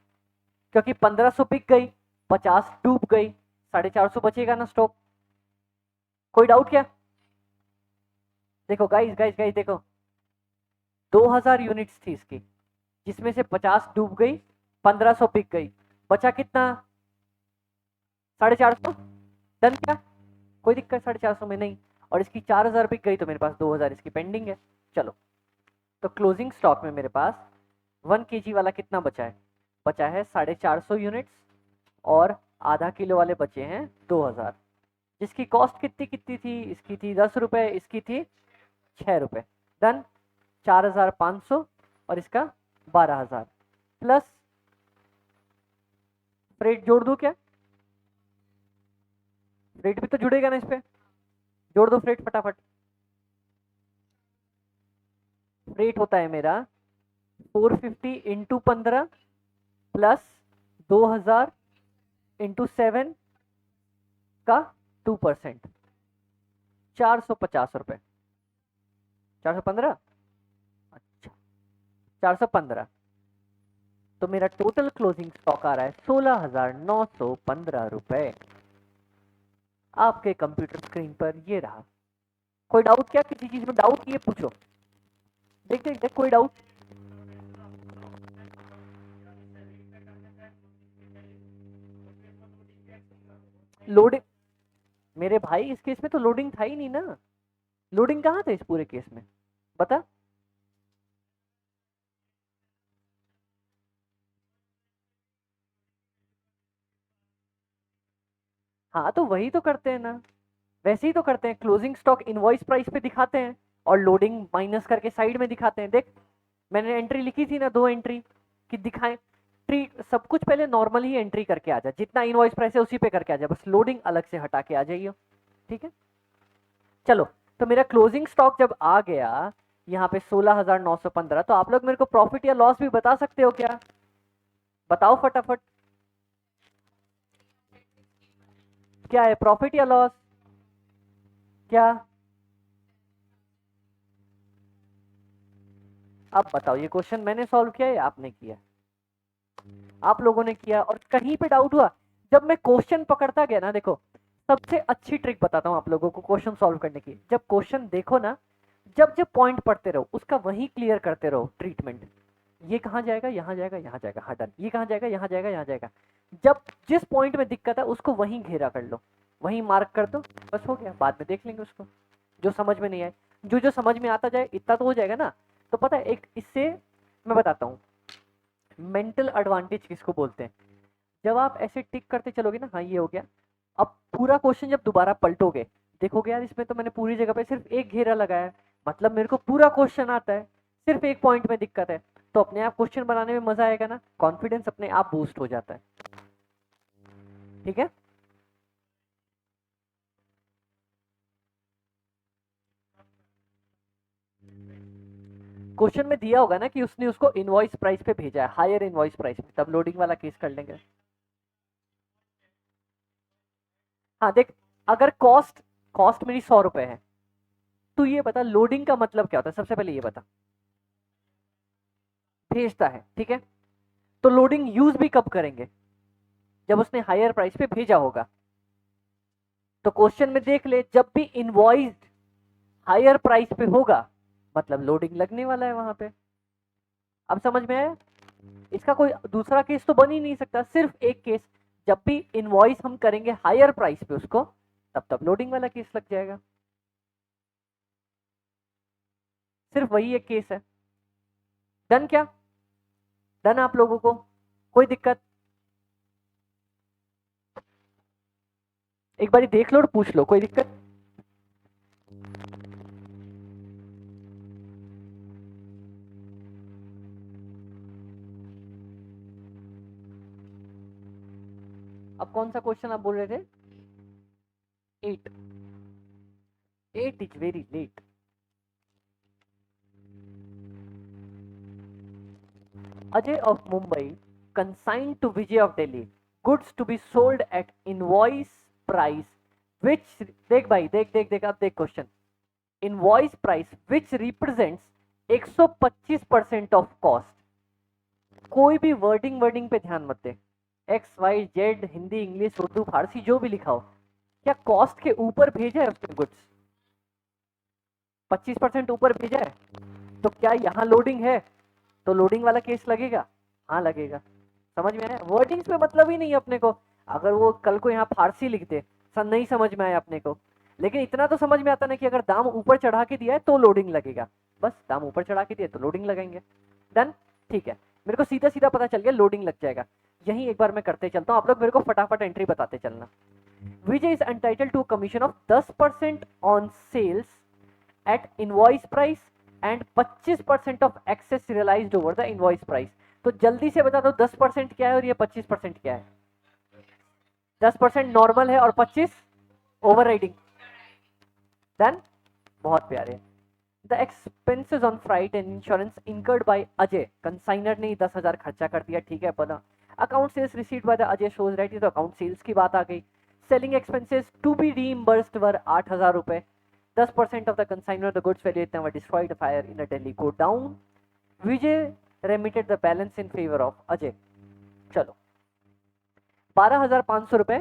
क्योंकि 1500 बिक गई, 50 डूब गई, 450 बचेगा ना स्टॉक। कोई डाउट क्या? देखो गाइस गाइस गाइस देखो, 2000 यूनिट्स थी इसकी, जिसमें से 50 डूब गई, 1500 बिक गई, बचा कितना? 450। डन क्या? कोई दिक्कत 450 में नहीं। और इसकी 4000 बिक गई तो मेरे पास 2000 इसकी पेंडिंग है। चलो, तो क्लोजिंग स्टॉक में मेरे पास 1 kg वाला कितना बचा है? बचा है 450 यूनिट्स, और आधा किलो वाले बचे हैं 2000, जिसकी कॉस्ट कितनी कितनी थी? इसकी थी 10 रुपए, इसकी थी 6 रुपए। डन। 4500, और इसका 12000, प्लस फ्रेट जोड़ दूं क्या? फ्रेट भी तो जुड़ेगा ना इस पे, जोड़ दो फ्रेट फटाफट। फ्रेट होता है मेरा 450 इंटू 15 प्लस 2000 इंटू 7 का 2%, 450 रुपए। 415, अच्छा 415। तो मेरा टोटल क्लोजिंग स्टॉक आ रहा है 16,915 रुपए आपके कंप्यूटर स्क्रीन पर। ये रहा। कोई डाउट क्या? किसी चीज में डाउट? ये पूछो। देख देख देख, कोई डाउट? लोडिंग, मेरे भाई इस केस में तो लोडिंग था ही नहीं ना। लोडिंग कहाँ था इस पूरे केस में, बता। हाँ तो वही तो करते हैं ना, वैसे ही तो करते हैं। क्लोजिंग स्टॉक इनवॉइस प्राइस पे दिखाते हैं, और लोडिंग माइनस करके साइड में दिखाते हैं। देख, मैंने एंट्री लिखी थी ना, 2 एंट्री कि दिखाएं। ट्री सब कुछ पहले नॉर्मल ही एंट्री करके आ जा, जितना इनवॉइस प्राइस है उसी पे करके आ जा, बस लोडिंग अलग से हटा के आ जाइए, ठीक है। चलो, तो मेरा क्लोजिंग स्टॉक जब आ गया यहाँ पे 16,915, तो आप लोग मेरे को प्रॉफिट या लॉस भी बता सकते हो क्या? बताओ फटाफट, क्या है प्रॉफिट या लॉस? क्या? अब बताओ, ये क्वेश्चन मैंने सॉल्व किया या आपने किया? आप लोगों ने किया। और कहीं पे डाउट हुआ? जब मैं क्वेश्चन पकड़ता गया ना, देखो सबसे अच्छी ट्रिक बताता हूँ आप लोगों को क्वेश्चन सॉल्व करने की। जब क्वेश्चन देखो ना, जब जब पॉइंट पढ़ते रहो उसका वही क्लियर करते रहो ट्रीटमेंट। ये कहाँ जाएगा, यहाँ जाएगा, यहाँ जाएगा, हाँ डन। ये कहाँ जाएगा, यहाँ जाएगा, यहाँ जाएगा। जब जिस पॉइंट में दिक्कत है उसको वहीं घेरा कर लो, वहीं मार्क कर दो, बस हो गया। बाद में देख लेंगे उसको, जो समझ में नहीं आए। जो जो समझ में आता जाए इतना तो हो जाएगा ना। तो पता है, एक इससे मैं बताता हूँ मेंटल एडवांटेज किसको बोलते हैं। जब आप ऐसे टिक करते चलोगे ना, हाँ ये हो गया, अब पूरा क्वेश्चन जब दोबारा पलटोगे देखोगे यार इसमें तो मैंने पूरी जगह पे सिर्फ एक घेरा लगाया है, मतलब मेरे को पूरा क्वेश्चन आता है, सिर्फ एक पॉइंट में दिक्कत है। तो अपने आप क्वेश्चन बनाने में मजा आएगा ना, कॉन्फिडेंस अपने आप बूस्ट हो जाता है। ठीक है, क्वेश्चन में दिया होगा ना कि उसने उसको इनवॉइस प्राइस पे भेजा है, हायर इनवॉइस प्राइस पे, तब लोडिंग वाला केस कर लेंगे। हाँ देख, अगर कॉस्ट कॉस्ट मेरी 100 रुपए है, तो ये बता लोडिंग का मतलब क्या होता है, सबसे पहले ये बता। भेजता है, ठीक है, तो लोडिंग यूज भी कब करेंगे, जब उसने हायर प्राइस पे भेजा होगा। तो क्वेश्चन में देख ले, जब भी इनवॉइस हायर प्राइस पे होगा मतलब लोडिंग लगने वाला है वहां पे। अब समझ में आया, इसका कोई दूसरा केस तो बन ही नहीं सकता, सिर्फ एक केस, जब भी इनवॉइस हम करेंगे हायर प्राइस पे उसको, तब तब लोडिंग वाला केस लग जाएगा। सिर्फ वही एक केस है। डन क्या, डन आप लोगों को, कोई दिक्कत? एक बारी देख लो और पूछ लो, कोई दिक्कत? अब कौन सा क्वेश्चन आप बोल रहे थे? 8, 8 is very late. Ajay of Mumbai consigned to Vijay of Delhi goods to be sold at invoice price which, देख भाई देख देख देख, अब देख question, invoice price which represents 125% of cost। कोई भी वर्डिंग वर्डिंग पे ध्यान मत दे, X Y Z Hindi English Urdu Farsi जो भी लिखा हो, क्या कॉस्ट के ऊपर भेजा है उसने गुड्स, 25% ऊपर भेजा है, तो क्या यहाँ लोडिंग है, तो लोडिंग वाला केस लगेगा, हाँ लगेगा। समझ में आया, वर्डिंग्स में मतलब ही नहीं है अपने को। अगर वो कल को यहाँ फारसी लिख दे, नहीं समझ में आया अपने को, लेकिन इतना तो समझ में आता ना कि अगर दाम ऊपर चढ़ा के दिया है तो लोडिंग लगेगा, बस दाम ऊपर चढ़ा के दिया तो लोडिंग लगाएंगे। डन, ठीक है, मेरे को सीधा सीधा पता चल गया लोडिंग लग जाएगा। यही एक बार मैं करते चलता हूँ, आप लोग मेरे को फटाफट एंट्री बताते चलना। Vijay is entitle to commission of 10% on sales at invoice price and 25% of excess realised over the invoice price. तो जल्दी से बता दो 10% क्या है और ये 25% क्या है? 10% नॉर्मल है और 25 ओवर राइडिंग। डन, बहुत प्यारे। The expenses on freight and insurance incurred by Ajay, consignor ने 10,000 खर्चा कर दिया, ठीक है पता। Account sales received by the Ajay shows right, तो अकाउंट सेल्स की बात आ गई। Selling expenses to be reimbursed were 8,000 रुपए। 10% of the consignment of the goods value इतना were destroyed fire in a Delhi go down. Vijay remitted the balance in favor of Ajay. चलो 12,500 रुपए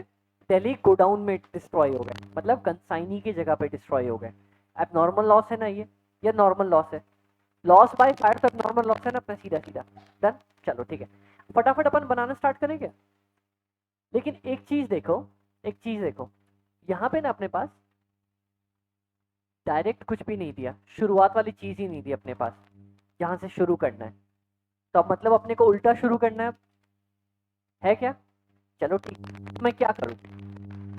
दिल्ली गोडाउन में डिस्ट्रॉय हो गए, मतलब कंसाइनी की जगह पे डिस्ट्रॉय हो गए। अब नॉर्मल लॉस है ना ये नॉर्मल लॉस है, लॉस बाय फायर तो नॉर्मल लॉस है ना अपना, सीधा सीधा। डन, चलो ठीक है, फटाफट अपन बनाना स्टार्ट करेंगे। लेकिन एक चीज देखो, एक चीज देखो, यहाँ पे ना अपने पास डायरेक्ट कुछ भी नहीं दिया, शुरुआत वाली चीज ही नहीं दी अपने पास, यहाँ से शुरू करना है। तो अब मतलब अपने को उल्टा शुरू करना है क्या? चलो ठीक, मैं क्या करूँ,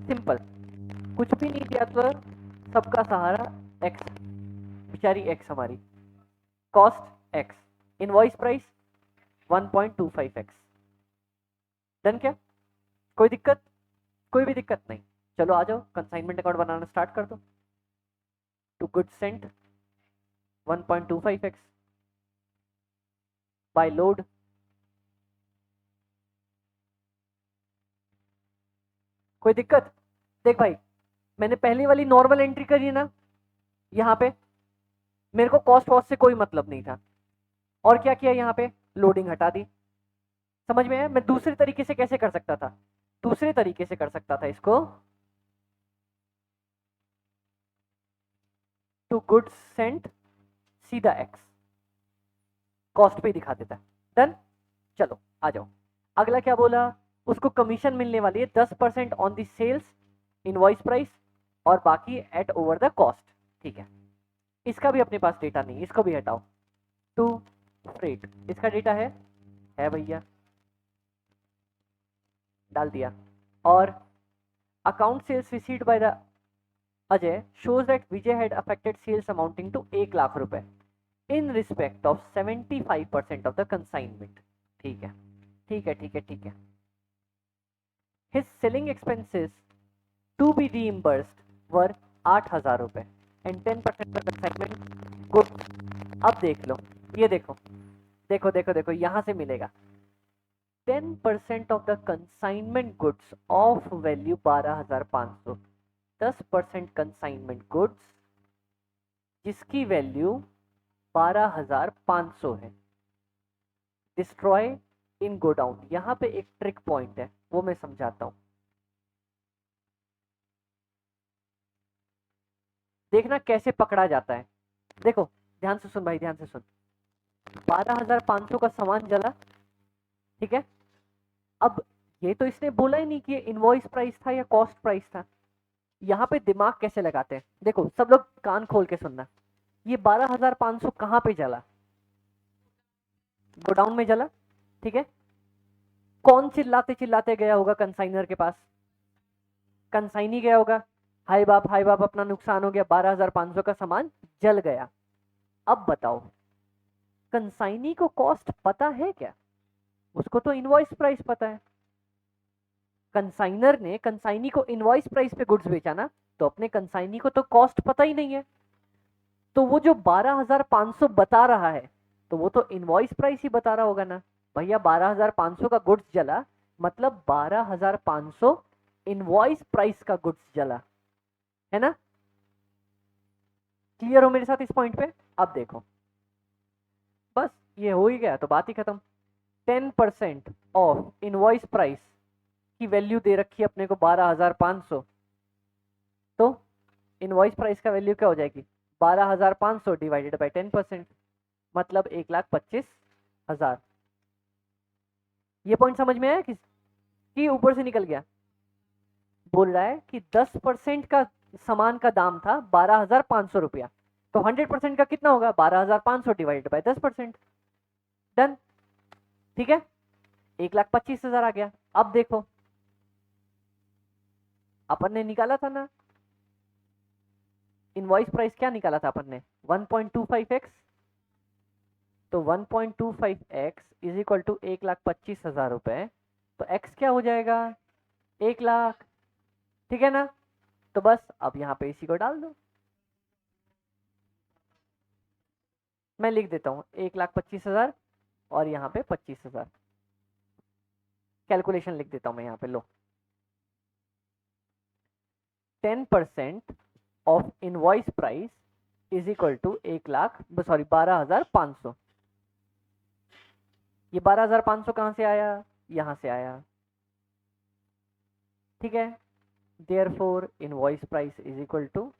सिंपल, कुछ भी नहीं दिया तो सबका सहारा एक्स, बेचारी एक्स हमारी, cost x, invoice price 1.25 x. Done क्या, कोई दिक्कत? कोई भी दिक्कत नहीं। चलो आ जाओ, कंसाइनमेंट अकाउंट बनाना स्टार्ट कर दो। To good sent 1.25x by load, कोई दिक्कत? देख भाई, मैंने पहली वाली नॉर्मल एंट्री करी है ना, यहाँ पे मेरे को कॉस्ट वॉस्ट से कोई मतलब नहीं था, और क्या किया यहाँ पे, लोडिंग हटा दी। समझ में आया? मैं दूसरे तरीके से कैसे कर सकता था, दूसरे तरीके से कर सकता था इसको, टू गुड्स सेंट सीधा एक्स, कॉस्ट पे दिखा देता। डन, चलो आ जाओ। अगला क्या बोला, उसको कमीशन मिलने वाली है 10% on the sales invoice price और बाकी एट ओवर द कॉस्ट, ठीक है। इसका भी अपने पास डेटा नहीं, इसको भी हटाओ। टू फ्रेट, इसका डेटा है भैया, डाल दिया। और account sales received by the Ajay shows that Vijay had affected sales amounting to 1 lakh रुपए in respect of 75% of the consignment। ठीक है ठीक है ठीक है ठीक है। His selling expenses to be reimbursed were 8,000 रुपए and 10% of the consignment goods। अब देख लो, ये देखो देखो देखो देखो, यहां से मिलेगा 10% of the consignment goods of value 12,500, 10% consignment goods जिसकी वैल्यू 12,500 है, डिस्ट्रॉय इन गोडाउन। यहां पे एक ट्रिक पॉइंट है, वो मैं समझाता हूं, देखना कैसे पकड़ा जाता है। देखो ध्यान से सुन भाई, ध्यान से सुन। 12,500 का सामान जला, ठीक है। अब ये तो इसने बोला ही नहीं कि ये इनवॉइस प्राइस था या कॉस्ट प्राइस था। यहाँ पे दिमाग कैसे लगाते हैं, देखो सब लोग कान खोल के सुनना। ये 12,500 कहाँ पे जला? गोडाउन में जला, ठीक है। कौन चिल्लाते चिल्लाते गया होगा कंसाइनर के पास? कंसाइनी गया होगा, हाय बाप अपना नुकसान हो गया, 12,500 का सामान जल गया। अब बताओ कंसाइनी को कॉस्ट पता है क्या? उसको तो इनवॉइस प्राइस पता है। कंसाइनर ने कंसाइनी को इनवॉइस प्राइस पे गुड्स बेचा ना, तो अपने कंसाइनी को तो कॉस्ट पता ही नहीं है। तो वो जो 12,500 बता रहा है, तो वो तो इनवॉइस प्राइस ही बता रहा होगा ना। भैया 12,500 का गुड्स जला, मतलब 12,500 इनवॉइस प्राइस का गुड्स जला, है ना। क्लियर हो मेरे साथ इस पॉइंट पे? अब देखो बस ये हो ही गया तो बात ही खत्म। 10% ऑफ इनवॉइस प्राइस की वैल्यू दे रखी है अपने को 12,500, तो इनवॉइस प्राइस का वैल्यू क्या हो जाएगी? 12,500 डिवाइडेड बाय 10%, मतलब 1,25,000। ये पॉइंट समझ में आया कि ऊपर से निकल गया? बोल रहा है कि 10% का सामान का दाम था 12,500 रुपया, तो 100% का कितना होगा? 12,500 डिवाइडेड बाय 10%। डन, ठीक है। 1,25,000 आ गया। अब देखो अपन ने निकाला था ना इनवॉइस प्राइस, क्या निकाला था अपन ने? 1.25x। तो 1.25x इज इक्वल टू 1,25,000 रुपए, तो x क्या हो जाएगा? 1 लाख, ठीक है ना। तो बस अब यहाँ पे इसी को डाल दो, मैं लिख देता हूँ 1,25,000 और यहाँ पे 25,000, कैलकुलेशन लिख देता हूँ मैं यहाँ पे। लो 10% of invoice price is equal to 12,500। ये 12,500 कहाँ से आया? यहाँ से आया, ठीक है। Therefore invoice price is equal to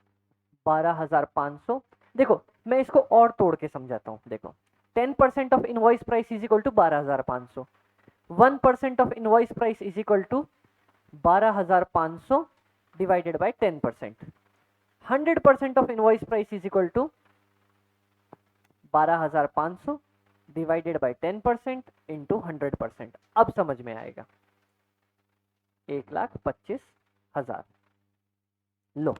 12,500। देखो मैं इसको और तोड़ के समझाता हूँ। देखो 10% of invoice price is equal to 12,500, 1% of invoice price is equal to 12,500 divided by 10%। 100% of invoice price is equal to 12,500 divided by 10% into 100%। अब समझ में आएगा, 1,25,000। लो,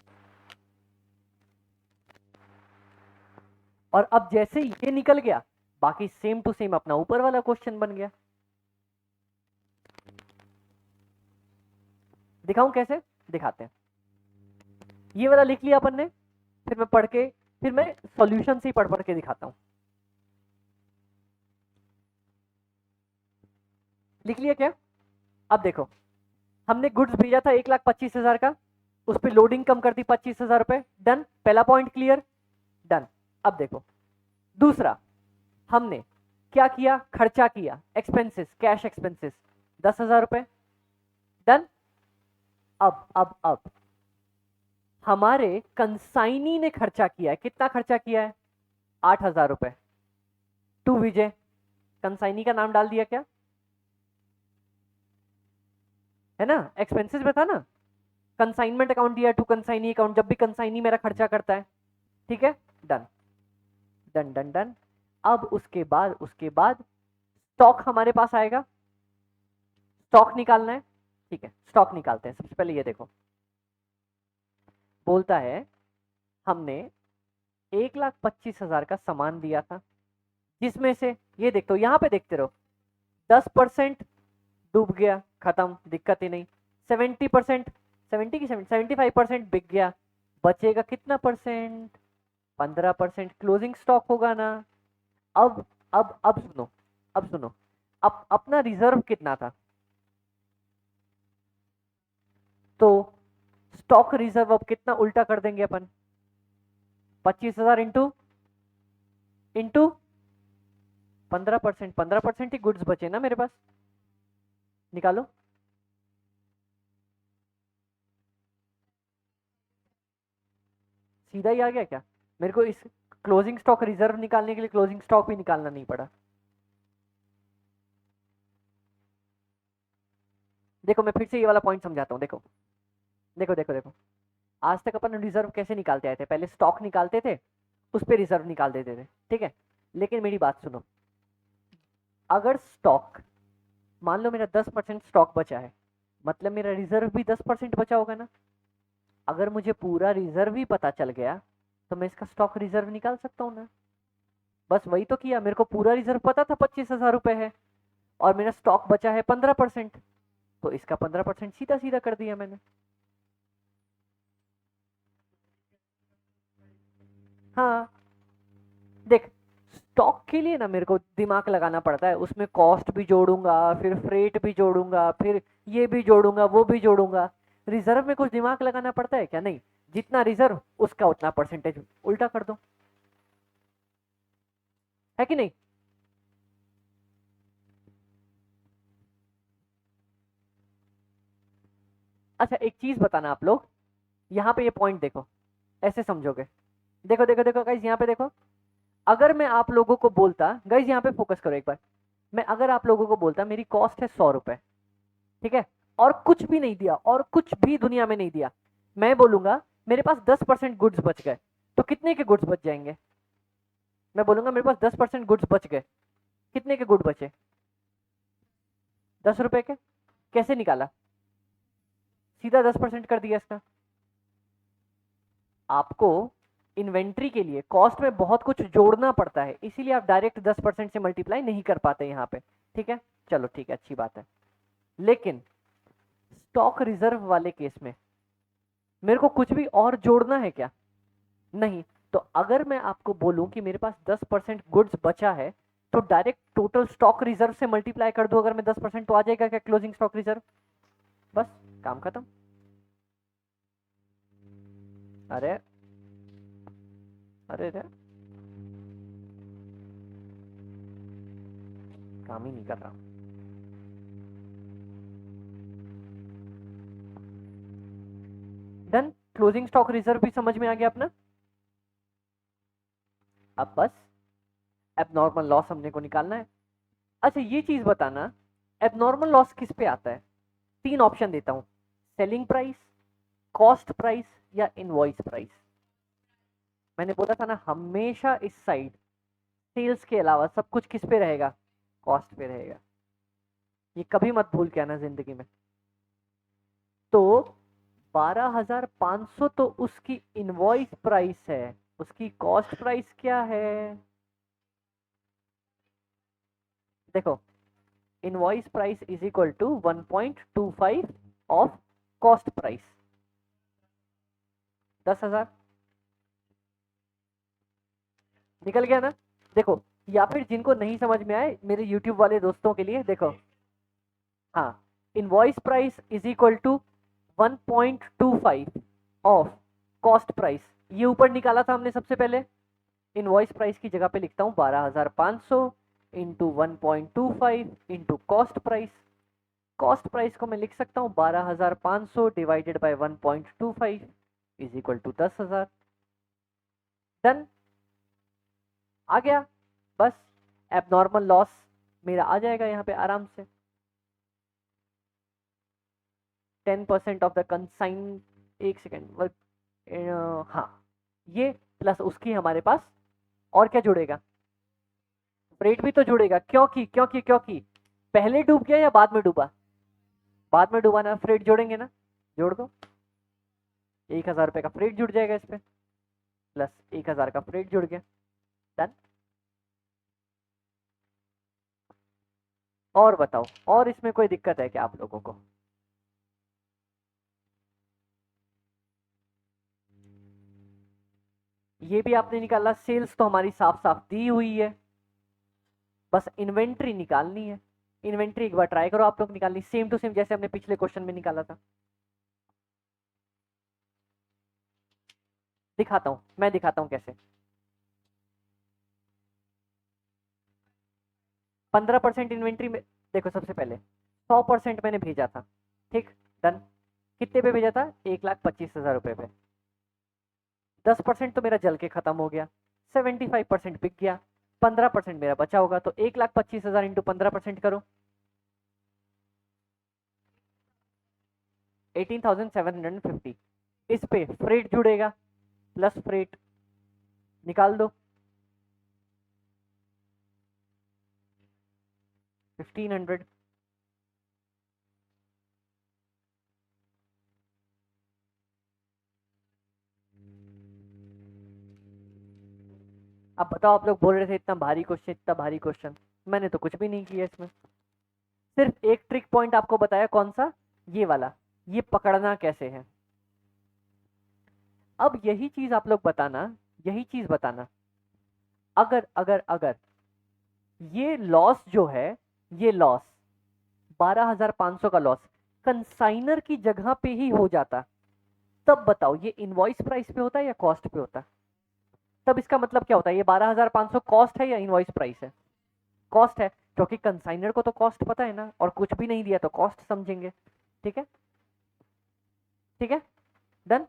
और अब जैसे ये निकल गया, बाकी सेम टू सेम अपना ऊपर वाला क्वेश्चन बन गया। दिखाऊं कैसे? दिखाते हैं। ये वाला लिख लिया अपन ने, फिर मैं पढ़ के, फिर मैं सॉल्यूशन से ही पढ़ के दिखाता हूं। लिख लिया क्या? अब देखो हमने गुड्स भेजा था 1,25,000 का, उस पर लोडिंग कम कर दी 25,000 रुपए। डन, पहला पॉइंट क्लियर, डन। अब देखो दूसरा, हमने क्या किया? खर्चा किया, एक्सपेंसेस, कैश एक्सपेंसेस 10,000 रुपए। डन। अब हमारे कंसाइनी ने खर्चा किया है, कितना खर्चा किया है? 8,000 रुपए। टू विजय, कंसाइनी का नाम डाल दिया क्या? है ना, एक्सपेंसेस में था ना, कंसाइनमेंट अकाउंट दिया टू कंसाइनी अकाउंट, जब भी कंसाइनी मेरा खर्चा करता है, ठीक है। Done done done done. अब उसके बाद स्टॉक हमारे पास आएगा, स्टॉक निकालना है। ठीक है, स्टॉक निकालते हैं। सबसे पहले ये देखो, बोलता है हमने 1,25,000 का सामान दिया था, जिसमें से ये देखो, यहाँ पे देखते रहो, 10% डूब गया, खत्म, दिक्कत ही नहीं। 70%, 75% बिक गया, बचेगा कितना परसेंट? 15% क्लोजिंग स्टॉक होगा ना। अब सुनो, अब सुनो, अब अपना रिजर्व कितना था, तो स्टॉक रिजर्व अब कितना उल्टा कर देंगे अपन, 25,000 इंटू 15%, 15% ही गुड्स बचे ना मेरे पास, निकालो। सीधा ही आ गया क्या? मेरे को इस क्लोजिंग स्टॉक रिजर्व निकालने के लिए क्लोजिंग स्टॉक भी निकालना नहीं पड़ा। देखो मैं फिर से ये वाला पॉइंट समझाता हूँ। देखो देखो देखो देखो, आज तक अपन रिजर्व कैसे निकालते आए थे? पहले स्टॉक निकालते थे, उस पर रिजर्व निकाल देते थे, ठीक है। लेकिन मेरी बात सुनो, अगर स्टॉक, मान लो मेरा 10% स्टॉक बचा है, मतलब मेरा रिजर्व भी 10% बचा होगा ना। अगर मुझे पूरा रिजर्व ही पता चल गया, तो मैं इसका स्टॉक रिजर्व निकाल सकता हूँ ना। बस वही तो किया, मेरे को पूरा रिजर्व पता था 25,000 रुपए है, और मेरा स्टॉक बचा है 15%, तो इसका 15% सीधा सीधा कर दिया मैंने। हाँ, देख, स्टॉक के लिए ना मेरे को दिमाग लगाना पड़ता है, उसमें कॉस्ट भी जोड़ूंगा, फिर फ्रेट भी जोड़ूंगा, फिर ये भी जोड़ूंगा, वो भी जोड़ूंगा। रिजर्व में कुछ दिमाग लगाना पड़ता है क्या? नहीं, जितना रिजर्व उसका उतना परसेंटेज उल्टा कर दो, है कि नहीं? अच्छा एक चीज बताना आप लोग, यहाँ पे ये पॉइंट देखो, ऐसे समझोगे। देखो देखो देखो गाइज, यहाँ पे देखो, अगर मैं आप लोगों को बोलता, गाइज यहाँ पे फोकस करो एक बार, मैं अगर आप लोगों को बोलता मेरी कॉस्ट है 100 रुपए, ठीक है, और कुछ भी नहीं दिया, और कुछ भी दुनिया में नहीं दिया, मैं बोलूंगा मेरे पास 10% गुड्स बच गए, तो कितने के गुड्स बच जाएंगे? मैं बोलूंगा मेरे पास 10% गुड्स बच गए, कितने के गुड बचे? 10 रुपए के। कैसे निकाला? सीधा 10% कर दिया इसका। आपको इन्वेंट्री के लिए कॉस्ट में बहुत कुछ जोड़ना पड़ता है, इसीलिए आप डायरेक्ट 10% से मल्टीप्लाई नहीं कर पाते यहाँ पे, ठीक है। चलो ठीक है, अच्छी बात है। लेकिन स्टॉक रिजर्व वाले केस में मेरे को कुछ भी और जोड़ना है क्या? नहीं। तो अगर मैं आपको बोलूं कि मेरे पास 10% गुड्स बचा है, तो डायरेक्ट टोटल स्टॉक रिजर्व से मल्टीप्लाई कर दूं अगर मैं 10%, तो आ जाएगा क्या क्लोजिंग स्टॉक रिजर्व? बस, काम खत्म। अरे अरे अरे, काम ही नहीं कर रहा। डन, क्लोजिंग स्टॉक रिजर्व भी समझ में आ गया अपना। अब बस एबनॉर्मल लॉस हमने को निकालना है। अच्छा ये चीज बताना, एबनॉर्मल लॉस किस पे आता है? तीन ऑप्शन देता हूं, सेलिंग प्राइस, कॉस्ट प्राइस, या इनवॉइस प्राइस। मैंने बोला था ना, हमेशा इस साइड सेल्स के अलावा सब कुछ किस पे रहेगा? कॉस्ट पे रहेगा। ये कभी मत भूल के आना जिंदगी में। तो 12,500 तो उसकी इनवॉइस प्राइस है, उसकी कॉस्ट प्राइस क्या है? देखो, invoice price is equal to 1.25 of cost price, 10,000। निकल गया ना? देखो, या फिर जिनको नहीं समझ में आए मेरे यूट्यूब वाले दोस्तों के लिए देखो, हाँ, invoice price is equal to 1.25 of cost price, ये ऊपर निकाला था हमने सबसे पहले। इनवॉइस प्राइस की जगह पे लिखता हूँ 12,500 into 1.25 into cost price. Cost price को मैं लिख सकता हूँ 12,500 divided by 1.25 is equal to 10,000। Done, आ गया। बस एबनॉर्मल लॉस मेरा आ जाएगा यहाँ पे आराम से, 10% ऑफ द कंसाइन। एक सेकेंड, हाँ, ये प्लस उसकी हमारे पास और क्या जुड़ेगा? फ्रेट भी तो जुड़ेगा, क्योंकि पहले डूब गया या बाद में डूबा? बाद में डूबा ना, फ्रेट जोड़ेंगे ना, जोड़ दो। 1,000 रुपए का फ्रेट जुड़ जाएगा इस पे, प्लस 1,000 का फ्रेट जुड़ गया, डन। और बताओ, और इसमें कोई दिक्कत है क्या आप लोगों को? ये भी आपने निकाला, सेल्स तो हमारी साफ साफ दी हुई है, बस इन्वेंट्री निकालनी है। इन्वेंट्री एक बार ट्राई करो आप लोग निकालनी, सेम टू सेम जैसे हमने पिछले क्वेश्चन में निकाला था। दिखाता हूं, मैं दिखाता हूं कैसे। 15% इन्वेंट्री में, देखो सबसे पहले 100% मैंने भेजा था, ठीक, डन। कितने पे भेजा था? 1,25,000 रुपए पे। 10% तो मेरा जल के खत्म हो गया, 75% बिक गया, 15% मेरा बचा होगा, तो 1,25,000 इंटू 15% करो, 18,750। इस पे फ्रेट जुड़ेगा, प्लस फ्रेट निकाल दो, 1,500। अब बताओ, आप लोग बोल रहे थे इतना भारी क्वेश्चन, इतना भारी क्वेश्चन, मैंने तो कुछ भी नहीं किया इसमें, सिर्फ एक ट्रिक पॉइंट आपको बताया, कौन सा? ये वाला, ये पकड़ना कैसे है। अब यही चीज आप लोग बताना, यही चीज बताना, अगर अगर अगर ये लॉस जो है, ये लॉस 12,500 का लॉस कंसाइनर की जगह पे ही हो जाता, तब बताओ ये इनवॉइस प्राइस पे होता है या कॉस्ट पे होता? तब इसका मतलब क्या होता है, ये 12,500 कॉस्ट है या इनवॉइस प्राइस है? कॉस्ट है, क्योंकि कंसाइनर को तो कॉस्ट पता है ना, और कुछ भी नहीं दिया तो कॉस्ट समझेंगे, ठीक है, ठीक है, डन।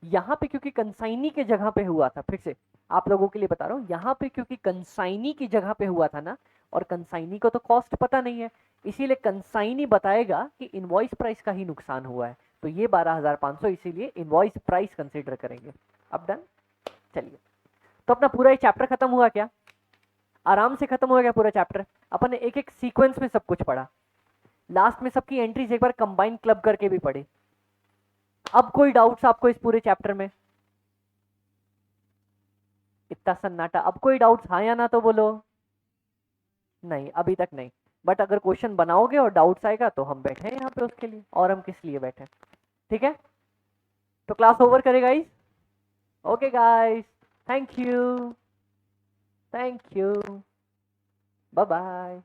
यहाँ पे क्योंकि कंसाइनी के जगह पे हुआ था, फिर से आप लोगों के लिए बता रहा हूँ, यहाँ पे क्योंकि कंसाइनी की जगह पे हुआ था ना, और कंसाइनी को तो कॉस्ट पता नहीं है, इसीलिए कंसाइनी बताएगा कि इनवॉइस प्राइस का ही नुकसान हुआ है, तो ये 12,500 इसीलिए इनवॉइस प्राइस कंसिडर करेंगे। अब डन, चलिए, तो अपना पूरा ये चैप्टर खत्म हुआ क्या? आराम से खत्म हो गया पूरा चैप्टर, अपन ने एक एक सीक्वेंस में सब कुछ पढ़ा, लास्ट में सबकी एंट्रीज एक बार कंबाइन क्लब करके भी पढ़ी। अब कोई डाउट्स आपको इस पूरे चैप्टर में? इतना सन्नाटा, अब कोई डाउट्स हाँ या ना तो बोलो। नहीं, अभी तक नहीं, बट अगर क्वेश्चन बनाओगे और डाउट्स आएगा तो हम बैठे हैं यहाँ पे उसके लिए, और हम किस लिए बैठे हैं, ठीक है। तो क्लास ओवर करेगा guys, okay guys, thank you, thank you, bye bye.